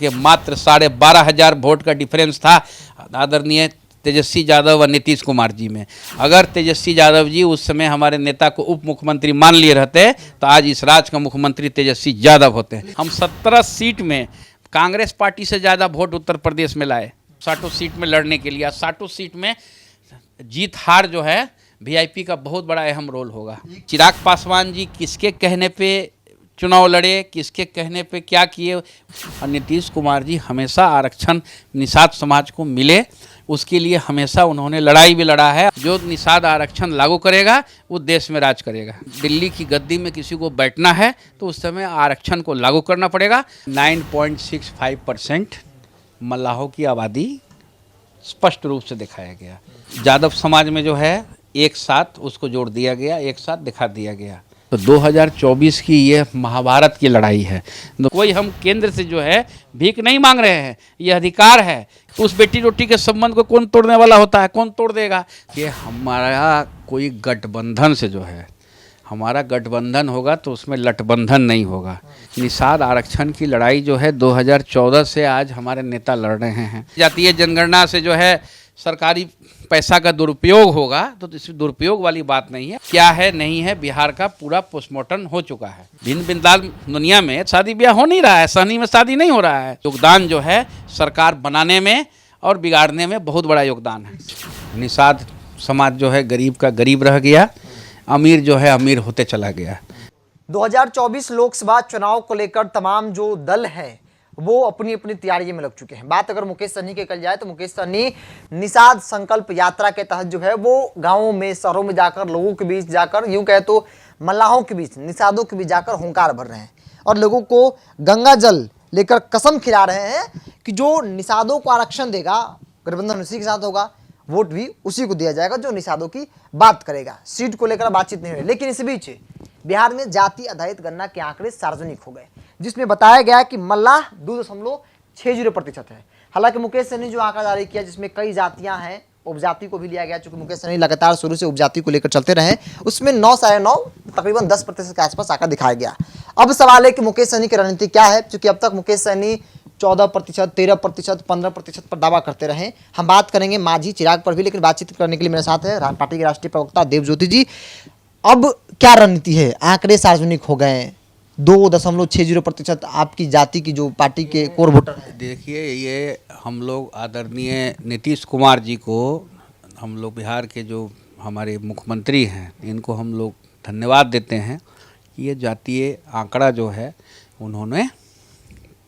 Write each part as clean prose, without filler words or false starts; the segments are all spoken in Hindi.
कि मात्र 12,500 वोट का डिफरेंस था आदरणीय तेजस्वी यादव और नीतीश कुमार जी में। अगर तेजस्वी यादव जी उस समय हमारे नेता को उप मुख्यमंत्री मान लिए रहते तो आज इस राज्य का मुख्यमंत्री तेजस्वी यादव होते। हम 17 सीट में कांग्रेस पार्टी से ज़्यादा वोट उत्तर प्रदेश में लाए, 60 सीट में लड़ने के लिए। 60 सीट में जीत हार जो है वीआईपी का बहुत बड़ा अहम रोल होगा। चिराग पासवान जी किसके कहने पे चुनाव लड़े, किसके कहने पे क्या किए, और नीतीश कुमार जी हमेशा आरक्षण निषाद समाज को मिले उसके लिए हमेशा उन्होंने लड़ाई भी लड़ा है। जो निषाद आरक्षण लागू करेगा वो देश में राज करेगा। दिल्ली की गद्दी में किसी को बैठना है तो उस समय आरक्षण को लागू करना पड़ेगा। 9.65% मल्लाहों की आबादी स्पष्ट रूप से दिखाया गया। यादव समाज में जो है एक साथ उसको जोड़ दिया गया, एक साथ दिखा दिया गया। तो 2024 की ये महाभारत की लड़ाई है। कोई हम केंद्र से जो है भीख नहीं मांग रहे हैं, ये अधिकार है। उस बेटी रोटी के संबंध को कौन तोड़ने वाला होता है, कौन तोड़ देगा। कि हमारा कोई गठबंधन से जो है, हमारा गठबंधन होगा तो उसमें लटबंधन नहीं होगा। निषाद आरक्षण की लड़ाई जो है 2014 से आज हमारे नेता लड़ रहे हैं। जातीय जनगणना से जो है सरकारी पैसा का दुरुपयोग होगा तो इसमें दुरुपयोग वाली बात नहीं है। क्या है नहीं है, बिहार का पूरा पोस्टमार्टम हो चुका है। भिन्न भिन्न दुनिया में शादी ब्याह हो नहीं रहा है, सहनी में शादी नहीं हो रहा है। योगदान जो है सरकार बनाने में और बिगाड़ने में बहुत बड़ा योगदान है। निषाद समाज जो है गरीब का गरीब रह गया, अमीर जो है अमीर होते चला गया। 2024 लोकसभा चुनाव को लेकर तमाम जो दल हैं वो अपनी अपनी तैयारी में लग चुके हैं। बात अगर मुकेश सहनी की कल जाए तो मुकेश सहनी निषाद संकल्प यात्रा के तहत जो है वो गांवों में, शहरों में जाकर, लोगों के बीच जाकर, यूं कहे तो मल्लाहों के बीच, निषादों के बीच जाकर हुंकार भर रहे हैं और लोगों को गंगा जल लेकर कसम खिला रहे हैं कि जो निषादों को आरक्षण देगा, गठबंधन उसी के साथ होगा, वोट भी उसी को दिया जाएगा जो निषादों की बात करेगा। सीट को लेकर बातचीत नहीं हुई। लेकिन इस बीच बिहार में जाति आधारित गणना के आंकड़े सार्वजनिक हो गए, जिसमें बताया गया कि मल्लाह 2.60% है। हालांकि मुकेश सहनी जो आंकड़ा जारी किया जिसमें कई जातियां हैं, उपजाति को भी लिया गया, चूंकि मुकेश सहनी लगातार शुरू से उपजाति को लेकर चलते रहे, उसमें 9 साढ़े 9 तकरीबन 10% के आसपास आंकड़ा दिखाया गया। अब सवाल है कि मुकेश सहनी की रणनीति क्या है, क्योंकि अब तक मुकेश सहनी 14%, 13%, 15% पर दावा करते रहे। हम बात करेंगे मांझी चिराग पर भी, लेकिन बातचीत करने के लिए मेरे साथ है पार्टी के राष्ट्रीय प्रवक्ता देवज्योति जी। अब क्या रणनीति है? आंकड़े सार्वजनिक हो गए, 2.60% आपकी जाति की जो पार्टी के कोर वोटर है। देखिए, ये हम लोग आदरणीय नीतीश कुमार जी को, हम लोग बिहार के जो हमारे मुख्यमंत्री हैं, इनको हम लोग धन्यवाद देते हैं कि ये जातीय आंकड़ा जो है उन्होंने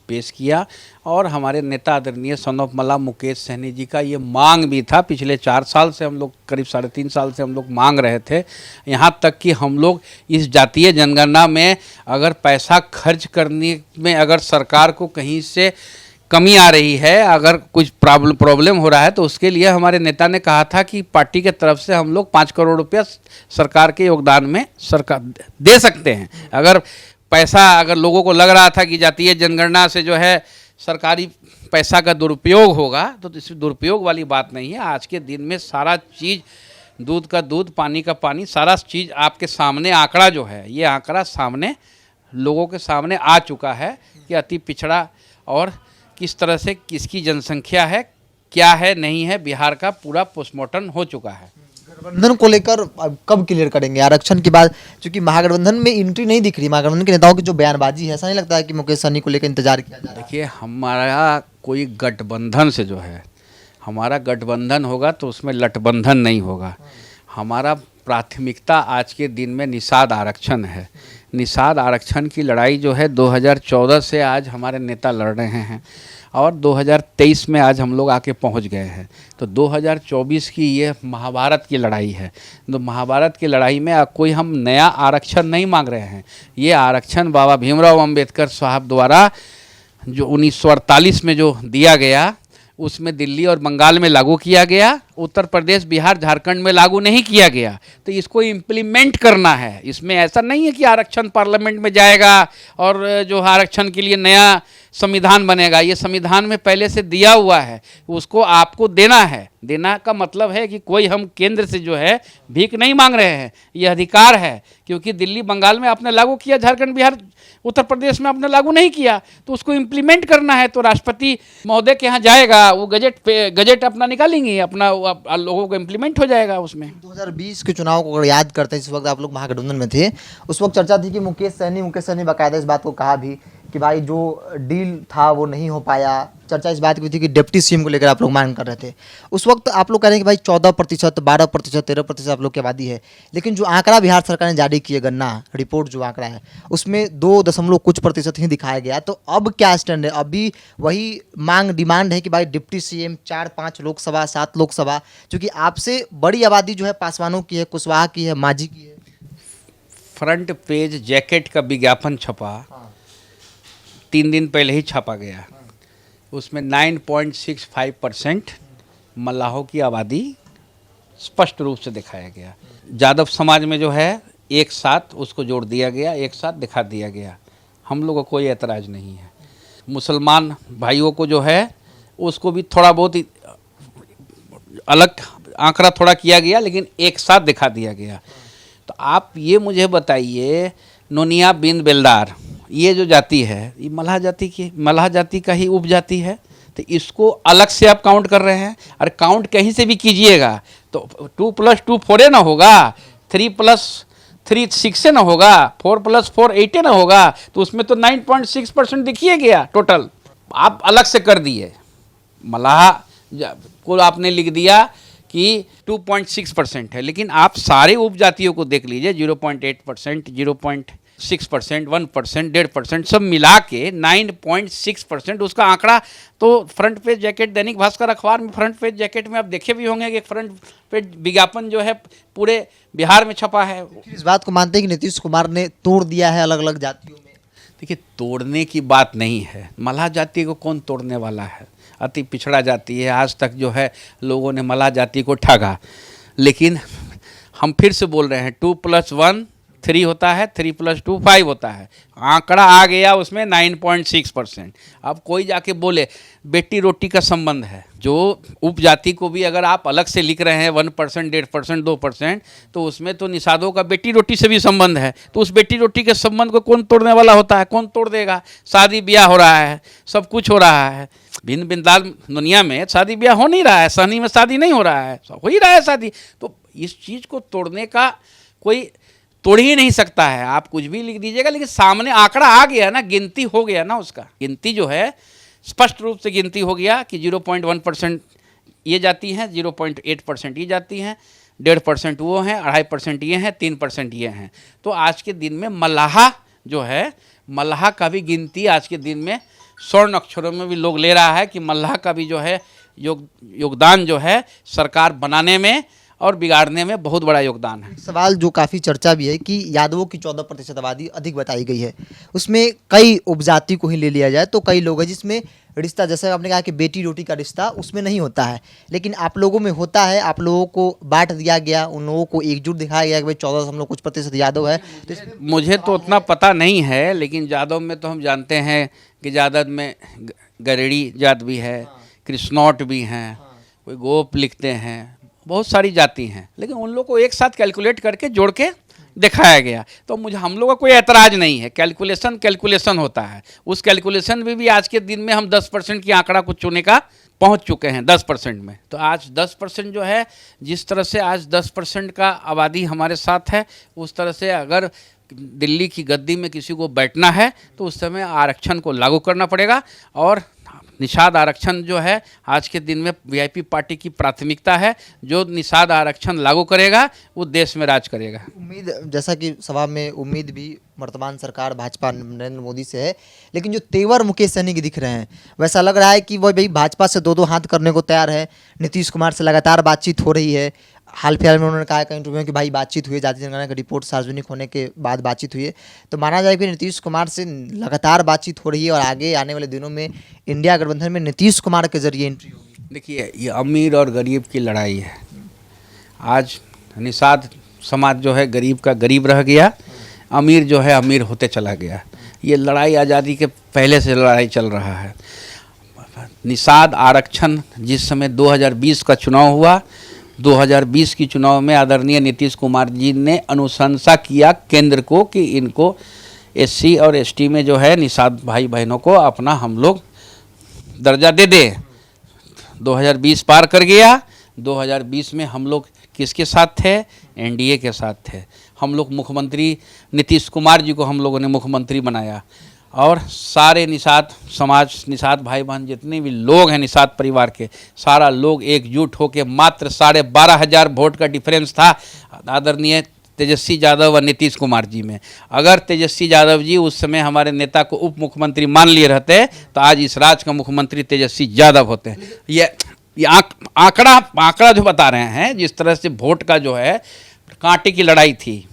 पेश किया। और हमारे नेता आदरणीय सन ऑफ मल्लाह मुकेश सहनी जी का ये मांग भी था। पिछले 4 साल से हम लोग, करीब 3.5 साल से हम लोग मांग रहे थे, यहाँ तक कि हम लोग इस जातीय जनगणना में अगर पैसा खर्च करने में अगर सरकार को कहीं से कमी आ रही है, अगर कुछ प्रॉब्लम हो रहा है, तो उसके लिए हमारे नेता ने कहा था कि पार्टी के तरफ से हम लोग 5 करोड़ रुपया सरकार के योगदान में सरकार दे सकते हैं। अगर पैसा, अगर लोगों को लग रहा था कि जातीय जनगणना से जो है सरकारी पैसा का दुरुपयोग होगा तो इसमें दुरुपयोग वाली बात नहीं है। आज के दिन में सारा चीज़, दूध का दूध, पानी का पानी, सारा चीज़ आपके सामने, आंकड़ा जो है, ये आंकड़ा सामने लोगों के सामने आ चुका है कि अति पिछड़ा और किस तरह से किसकी जनसंख्या है, क्या है नहीं है, बिहार का पूरा पोस्टमार्टम हो चुका है। गठबंधन को लेकर कब क्लियर करेंगे आरक्षण के बाद? क्योंकि महागठबंधन में एंट्री नहीं दिख रही, महागठबंधन के नेताओं की जो बयानबाजी है, ऐसा नहीं लगता है कि मुकेश सहनी को लेकर इंतजार किया जा रहा है? देखिए, हमारा कोई गठबंधन से जो है, हमारा गठबंधन होगा तो उसमें लटबंधन नहीं होगा। हमारा प्राथमिकता आज के दिन में निषाद आरक्षण है। निषाद आरक्षण की लड़ाई जो है 2014 से आज हमारे नेता लड़ रहे हैं और 2023 में आज हम लोग आके पहुंच गए हैं। तो 2024 की ये महाभारत की लड़ाई है। तो महाभारत की लड़ाई में कोई हम नया आरक्षण नहीं मांग रहे हैं। ये आरक्षण बाबा भीमराव अंबेडकर साहब द्वारा जो 1948 में जो दिया गया, उसमें दिल्ली और बंगाल में लागू किया गया, उत्तर प्रदेश, बिहार, झारखंड में लागू नहीं किया गया। तो इसको इम्प्लीमेंट करना है। इसमें ऐसा नहीं है कि आरक्षण पार्लियामेंट में जाएगा और जो आरक्षण के लिए नया संविधान बनेगा, ये संविधान में पहले से दिया हुआ है, उसको आपको देना है। देना का मतलब है कि कोई हम केंद्र से जो है भीख नहीं मांग रहे हैं, ये अधिकार है। क्योंकि दिल्ली बंगाल में आपने लागू किया, झारखंड बिहार उत्तर प्रदेश में आपने लागू नहीं किया, तो उसको इम्प्लीमेंट करना है। तो राष्ट्रपति महोदय के यहाँ जाएगा, वो गजट अपना निकालेंगे, अपना लोगों को इम्प्लीमेंट हो जाएगा उसमें। 2020 के चुनाव को अगर याद करते हैं, इस वक्त आप लोग महागठबंधन में थे, उस वक्त चर्चा थी कि मुकेश सहनी बाकायदा इस बात को कहा भी कि भाई जो डील था वो नहीं हो पाया। चर्चा इस बात की थी कि डिप्टी सीएम को लेकर आप लोग मांग कर रहे थे। उस वक्त आप लोग कह रहे हैं कि भाई 14%, 12%, 13% आप लोग की आबादी है, लेकिन जो आंकड़ा बिहार सरकार ने जारी किए, गन्ना रिपोर्ट जो आंकड़ा है उसमें 2 कुछ % ही दिखाया गया। तो अब क्या स्टैंड है? अभी वही मांग डिमांड है कि भाई डिप्टी सीएम, 4-5 लोकसभा, 7 लोकसभा, क्योंकि आपसे बड़ी आबादी जो है पासवानों की है, कुशवाहा की है, मांझी की है। फ्रंट पेज जैकेट का विज्ञापन छपा, 3 दिन पहले ही छापा गया। उसमें 9.65% मल्लाहों की आबादी स्पष्ट रूप से दिखाया गया। यादव समाज में जो है एक साथ उसको जोड़ दिया गया, एक साथ दिखा दिया गया। हम लोगों को कोई एतराज़ नहीं है। मुसलमान भाइयों को जो है उसको भी थोड़ा बहुत अलग आंकड़ा थोड़ा किया गया, लेकिन एक साथ दिखा दिया गया। तो आप ये मुझे बताइए, नोनिया बिन बेलदार ये जो जाति है, ये मल्लाह जाति का ही उपजाति है, तो इसको अलग से आप काउंट कर रहे हैं। और काउंट कहीं से भी कीजिएगा तो 2 + 2 4 ना होगा, 3 + 3 6 ना होगा, 4 + 4 8 ना होगा। तो उसमें तो 9.6% दिखिए गया टोटल। आप अलग से कर दिए, मल्लाह को आपने लिख दिया कि 2.6% है, लेकिन आप सारे उपजातियों को देख लीजिए, 0.8%, 0.6%, 1%, 1.5% सब मिला के 9.6% उसका आंकड़ा। तो front page jacket, Dainik Bhaskar अखबार में फ्रंट पेज जैकेट में आप देखे भी होंगे कि फ्रंट पेज विज्ञापन जो है पूरे बिहार में छपा है। इस बात को मानते हैं कि नीतीश कुमार ने तोड़ दिया है अलग अलग जातियों में? देखिए, तोड़ने की बात नहीं है। मल्लाह जाति को कौन तोड़ने वाला है? अति पिछड़ा जाति है। आज तक जो है लोगों ने मल्लाह जाति को ठगा, लेकिन हम फिर से बोल रहे हैं 2 + 1 3 होता है, 3 + 2 5 होता है। आंकड़ा आ गया उसमें 9.6%। अब कोई जाके बोले बेटी रोटी का संबंध है, जो उपजाति को भी अगर आप अलग से लिख रहे हैं 1%, 1.5%, 2%, तो उसमें तो निषादों का बेटी रोटी से भी संबंध है। तो उस बेटी रोटी के संबंध को कौन तोड़ने वाला होता है? कौन तोड़ देगा? शादी ब्याह हो रहा है, सब कुछ हो रहा है। भिन्न भिन्नदार दुनिया में शादी ब्याह हो नहीं रहा है, सहनी में शादी नहीं हो रहा है, हो ही रहा है शादी। तो इस चीज़ को तोड़ने का कोई तोड़ ही नहीं सकता है। आप कुछ भी लिख दीजिएगा, लेकिन सामने आंकड़ा आ गया ना, गिनती हो गया ना, उसका गिनती जो है स्पष्ट रूप से गिनती हो गया कि 0.1% ये जाती हैं, 0.8% ये जाती हैं, 1.5% वो हैं, 2.5% ये हैं, 3% ये हैं। तो आज के दिन में मल्लाह जो है, मल्लाह का भी गिनती आज के दिन में स्वर्ण अक्षरों में भी लोग ले रहा है कि मल्लाह का भी जो है योगदान जो है सरकार बनाने में और बिगाड़ने में बहुत बड़ा योगदान है। सवाल जो काफ़ी चर्चा भी है कि यादवों की 14% आबादी अधिक बताई गई है, उसमें कई उपजाति को ही ले लिया जाए तो कई लोग हैं जिसमें रिश्ता, जैसे आपने कहा कि बेटी रोटी का रिश्ता उसमें नहीं होता है, लेकिन आप लोगों में होता है। आप लोगों को बांट दिया गया, उन लोगों को एकजुट दिखाया गया कि भाई 14 कुछ % यादव है। तो मुझे तो उतना पता नहीं है, लेकिन यादव में तो हम जानते हैं कि यादव में गरेड़ी जात भी है, कृष्णौट भी हैं, कोई गोप लिखते हैं, बहुत सारी जाति हैं, लेकिन उन लोग को एक साथ कैलकुलेट करके जोड़ के दिखाया गया। तो हम लोग का कोई ऐतराज़ नहीं है। कैलकुलेशन होता है, उस कैलकुलेशन में भी आज के दिन में हम 10% की आंकड़ा को चुने का पहुंच चुके हैं, 10% में। तो आज 10% जो है, जिस तरह से आज 10% का आबादी हमारे साथ है, उस तरह से अगर दिल्ली की गद्दी में किसी को बैठना है तो उस समय आरक्षण को लागू करना पड़ेगा। और निषाद आरक्षण जो है आज के दिन में वीआईपी पार्टी की प्राथमिकता है। जो निषाद आरक्षण लागू करेगा वो देश में राज करेगा। उम्मीद, जैसा कि सभा में उम्मीद भी वर्तमान सरकार भाजपा नरेंद्र मोदी से है, लेकिन जो तेवर मुकेश सहनी के दिख रहे हैं, वैसा लग रहा है कि वह भाई भाजपा से 2-2 हाथ करने को तैयार है। नीतीश कुमार से लगातार बातचीत हो रही है। हाल फिलहाल में उन्होंने कहा कई इंटरव्यू में कि भाई बातचीत हुई है, जाति जनगणना की रिपोर्ट सार्वजनिक होने के बाद बातचीत हुई है। तो माना जाए कि नीतीश कुमार से लगातार बातचीत हो रही है और आगे आने वाले दिनों में इंडिया गठबंधन में नीतीश कुमार के जरिए एंट्री होगी। देखिए, ये अमीर और गरीब की लड़ाई है। आज निषाद समाज जो है गरीब का गरीब रह गया, अमीर जो है अमीर होते चला गया। ये लड़ाई आज़ादी के पहले से लड़ाई चल रहा है। निषाद आरक्षण जिस समय 2020 का चुनाव हुआ, 2020 की चुनाव में आदरणीय नीतीश कुमार जी ने अनुशंसा किया केंद्र को कि इनको एससी और एसटी में जो है निषाद भाई बहनों को अपना हम लोग दर्जा दे दे। 2020 पार कर गया। 2020 में हम लोग किसके साथ थे? एनडीए के साथ थे। हम लोग मुख्यमंत्री नीतीश कुमार जी को हम लोगों ने मुख्यमंत्री बनाया और सारे निषाद समाज, निषाद भाई बहन जितने भी लोग हैं निषाद परिवार के, सारा लोग एकजुट होकर मात्र 12,500 वोट का डिफरेंस था आदरणीय तेजस्वी यादव और नीतीश कुमार जी में। अगर तेजस्वी यादव जी उस समय हमारे नेता को उप मुख्यमंत्री मान लिए रहते तो आज इस राज्य का मुख्यमंत्री तेजस्वी यादव होते। ये आंकड़ा जो बता रहे हैं, जिस तरह से वोट का जो है कांटे की लड़ाई थी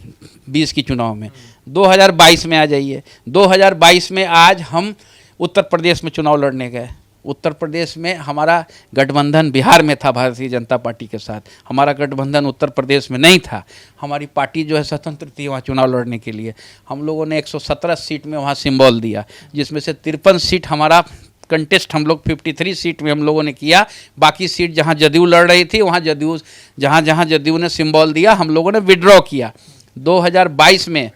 20 की चुनाव में, 2022 में आ जाइए। 2022 में आज हम उत्तर प्रदेश में चुनाव लड़ने गए। उत्तर प्रदेश में हमारा गठबंधन बिहार में था भारतीय जनता पार्टी के साथ, हमारा गठबंधन उत्तर प्रदेश में नहीं था। हमारी पार्टी जो है स्वतंत्र थी वहाँ चुनाव लड़ने के लिए। हम लोगों ने 117 सीट में वहाँ सिंबल दिया, जिसमें से 53 सीट हमारा कंटेस्ट हम लोग 53 सीट में हम लोगों ने किया। बाकी सीट जहाँ जदयू लड़ रही थी वहाँ जदयू, जहाँ जदयू ने सिंबल दिया हम लोगों ने विड्रॉ किया। 2022 में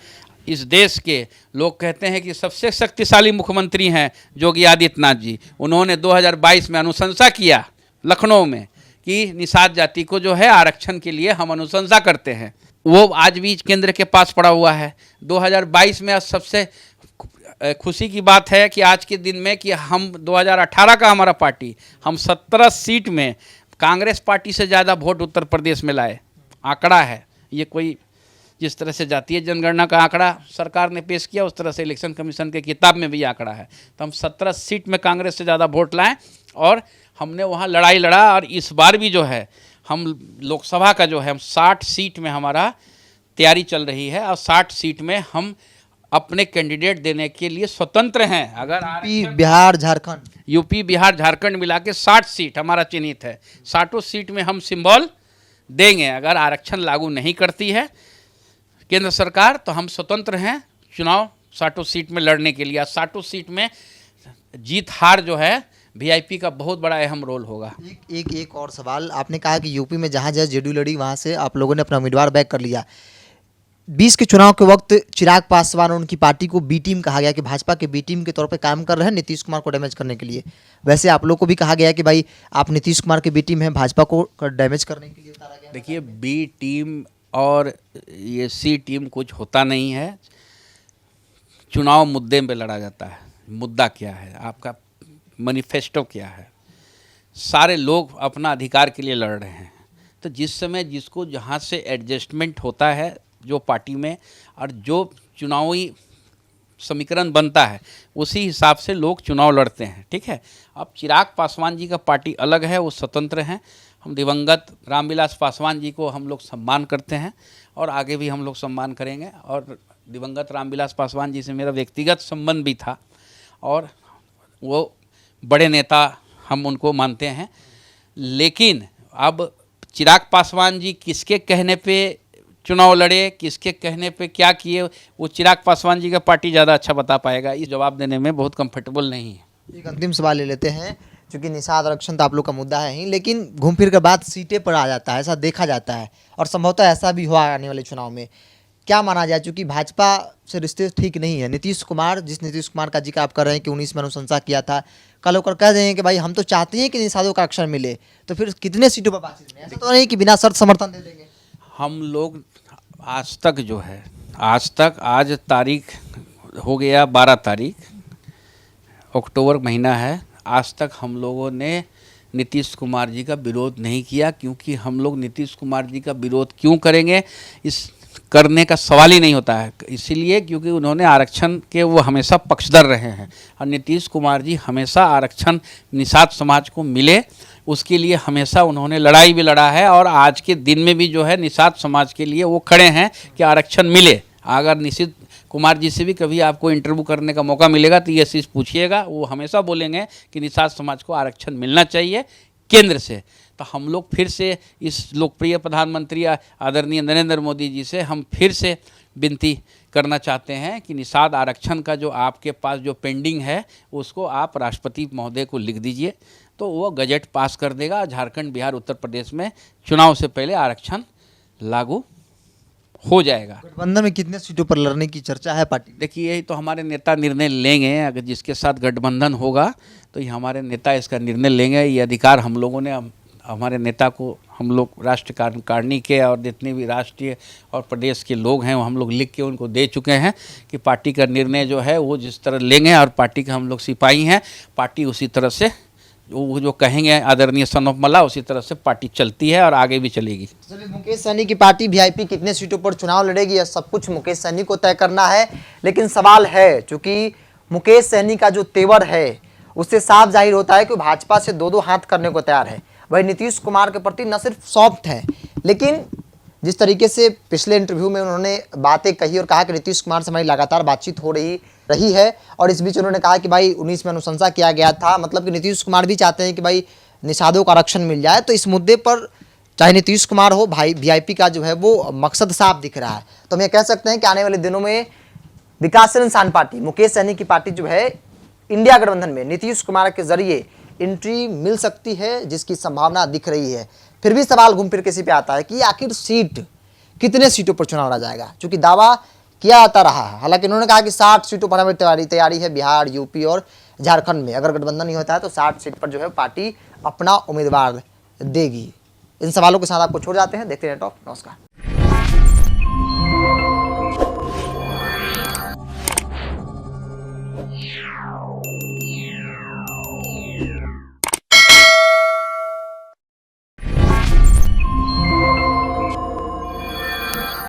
इस देश के लोग कहते हैं कि सबसे शक्तिशाली मुख्यमंत्री हैं योगी आदित्यनाथ जी। उन्होंने 2022 में अनुशंसा किया लखनऊ में कि निषाद जाति को जो है आरक्षण के लिए हम अनुशंसा करते हैं। वो आज भी केंद्र के पास पड़ा हुआ है। 2022 में आज सबसे खुशी की बात है कि आज के दिन में कि हम 2018 का हमारा पार्टी, हम 17 सीट में कांग्रेस पार्टी से ज़्यादा वोट उत्तर प्रदेश में लाए। आंकड़ा है ये, कोई जिस तरह से जातीय जनगणना का आंकड़ा सरकार ने पेश किया उस तरह से इलेक्शन कमीशन के किताब में भी आंकड़ा है। तो हम 17 सीट में कांग्रेस से ज़्यादा वोट लाएं और हमने वहाँ लड़ाई लड़ा। और इस बार भी जो है हम लोकसभा का जो है हम 60 सीट में हमारा तैयारी चल रही है और 60 सीट में हम अपने कैंडिडेट देने के लिए स्वतंत्र हैं। अगर यूपी बिहार झारखंड मिला के 60 सीट हमारा चिन्हित है। 60 सीट में हम सिंबल देंगे। अगर आरक्षण लागू नहीं करती है केंद्र सरकार तो हम स्वतंत्र हैं चुनाव 60 सीट में लड़ने के लिए। 60 सीट में जीत हार जो है वीआईपी का बहुत बड़ा अहम रोल होगा। एक और सवाल, आपने कहा कि यूपी में जहाँ जेडीयू लड़ी वहाँ से आप लोगों ने अपना उम्मीदवार बैक कर लिया। 20 के चुनाव के वक्त चिराग पासवान और उनकी पार्टी को बी टीम कहा गया कि भाजपा के बी टीम के तौर पे काम कर रहे हैं नीतीश कुमार को डैमेज करने के लिए। वैसे आप लोग को भी कहा गया कि भाई आप नीतीश कुमार के बी टीम हैं, भाजपा को डैमेज करने के लिए उतारा गया। देखिए, बी टीम और ये सी टीम कुछ होता नहीं है। चुनाव मुद्दे पे लड़ा जाता है। मुद्दा क्या है, आपका मैनिफेस्टो क्या है, सारे लोग अपना अधिकार के लिए लड़ रहे हैं। तो जिस समय जिसको जहाँ से एडजस्टमेंट होता है जो पार्टी में और जो चुनावी समीकरण बनता है उसी हिसाब से लोग चुनाव लड़ते हैं। ठीक है। अब चिराग पासवान जी का पार्टी अलग है, वो स्वतंत्र हैं। हम दिवंगत रामविलास पासवान जी को हम लोग सम्मान करते हैं और आगे भी हम लोग सम्मान करेंगे। और दिवंगत रामविलास पासवान जी से मेरा व्यक्तिगत संबंध भी था और वो बड़े नेता हम उनको मानते हैं। लेकिन अब चिराग पासवान जी किसके कहने पे चुनाव लड़े, किसके कहने पे क्या किए, वो चिराग पासवान जी का पार्टी ज़्यादा अच्छा बता पाएगा। इस जवाब देने में बहुत कंफर्टेबल नहीं है। एक अंतिम सवाल ले लेते हैं, क्योंकि निषाद आरक्षण तो आप लोग का मुद्दा है ही, लेकिन घूम फिर कर बात सीटें पर आ जाता है, ऐसा देखा जाता है और संभवतः ऐसा भी हुआ आने वाले चुनाव में। क्या माना जाए, चूँकि भाजपा से रिश्ते ठीक नहीं है, नीतीश कुमार का जिक्र आप कर रहे हैं कि 19 में अनुशंसा किया था, कल होकर कह देंगे कि भाई हम तो चाहते हैं कि निषादों का आरक्षण मिले, तो फिर कितने सीटों पर बातचीत में? ऐसा तो नहीं कि बिना शर्त समर्थन दे देंगे। हम लोग आज तक जो है, आज तारीख हो गया 12 तारीख, अक्टूबर महीना है, आज तक हम लोगों ने नीतीश कुमार जी का विरोध नहीं किया। क्योंकि हम लोग नीतीश कुमार जी का विरोध क्यों करेंगे, इस करने का सवाल ही नहीं होता है। इसीलिए क्योंकि उन्होंने आरक्षण के वो हमेशा पक्षधर रहे हैं और नीतीश कुमार जी हमेशा आरक्षण निषाद समाज को मिले उसके लिए हमेशा उन्होंने लड़ाई भी लड़ा है। और आज के दिन में भी जो है निषाद समाज के लिए वो खड़े हैं कि आरक्षण मिले। अगर नीतीश कुमार जी से भी कभी आपको इंटरव्यू करने का मौका मिलेगा तो ये चीज़ पूछिएगा, वो हमेशा बोलेंगे कि निषाद समाज को आरक्षण मिलना चाहिए केंद्र से। तो हम लोग फिर से इस लोकप्रिय प्रधानमंत्री आदरणीय नरेंद्र मोदी जी से हम फिर से विनती करना चाहते हैं कि निषाद आरक्षण का जो आपके पास जो पेंडिंग है उसको आप राष्ट्रपति महोदय को लिख दीजिए, तो वो गजट पास कर देगा। झारखंड, बिहार, उत्तर प्रदेश में चुनाव से पहले आरक्षण लागू हो जाएगा। गठबंधन में कितने सीटों पर लड़ने की चर्चा है पार्टी? देखिए, यही तो हमारे नेता निर्णय लेंगे। अगर जिसके साथ गठबंधन होगा तो ये हमारे नेता इसका निर्णय लेंगे। ये अधिकार हम लोगों ने हमारे नेता को, हम लोग राष्ट्र कार्यकारिणी के और जितने भी राष्ट्रीय और प्रदेश के लोग हैं वो हम लोग लिख के उनको दे चुके हैं कि पार्टी का निर्णय जो है वो जिस तरह लेंगे, और पार्टी का हम लोग सिपाही हैं, पार्टी उसी तरह से वो जो कहेंगे आदरणीय सन ऑफ मल्ला उसी तरह से पार्टी चलती है और आगे भी चलेगी। चलिए, मुकेश सहनी की पार्टी वीआईपी कितने सीटों पर चुनाव लड़ेगी यह सब कुछ मुकेश सहनी को तय करना है। लेकिन सवाल है, चूंकि मुकेश सहनी का जो तेवर है उससे साफ जाहिर होता है कि भाजपा से दो हाथ करने को तैयार है। वही नीतीश कुमार के प्रति न सिर्फ सॉफ्ट है, लेकिन जिस तरीके से पिछले इंटरव्यू में उन्होंने बातें कही और कहा कि नीतीश कुमार से हमारी लगातार बातचीत हो रही है, और इस बीच उन्होंने कहा कि भाई 19 में अनुशंसा किया गया था, मतलब कि नीतीश कुमार भी चाहते हैं कि भाई निषादों का आरक्षण मिल जाए। तो इस मुद्दे पर चाहे नीतीश कुमार हो, भाई वीआईपी का जो है वो मकसद साफ दिख रहा है। तो हम ये कह सकते हैं कि आने वाले दिनों में विकासशील इंसान पार्टी, मुकेश सहनी की पार्टी जो है, इंडिया गठबंधन में नीतीश कुमार के जरिए एंट्री मिल सकती है, जिसकी संभावना दिख रही है। फिर भी सवाल घूम फिर किसी पे आता है कि आखिर कितने सीटों पर चुनाव लड़ा जाएगा, क्योंकि दावा किया जाता रहा है। हालांकि उन्होंने कहा कि 60 सीटों पर हमें तैयारी है बिहार, यूपी और झारखंड में। अगर गठबंधन नहीं होता है तो 60 सीट पर जो है पार्टी अपना उम्मीदवार देगी। इन सवालों के साथ आपको छोड़ जाते हैं। देखते हैं टॉप। नमस्कार।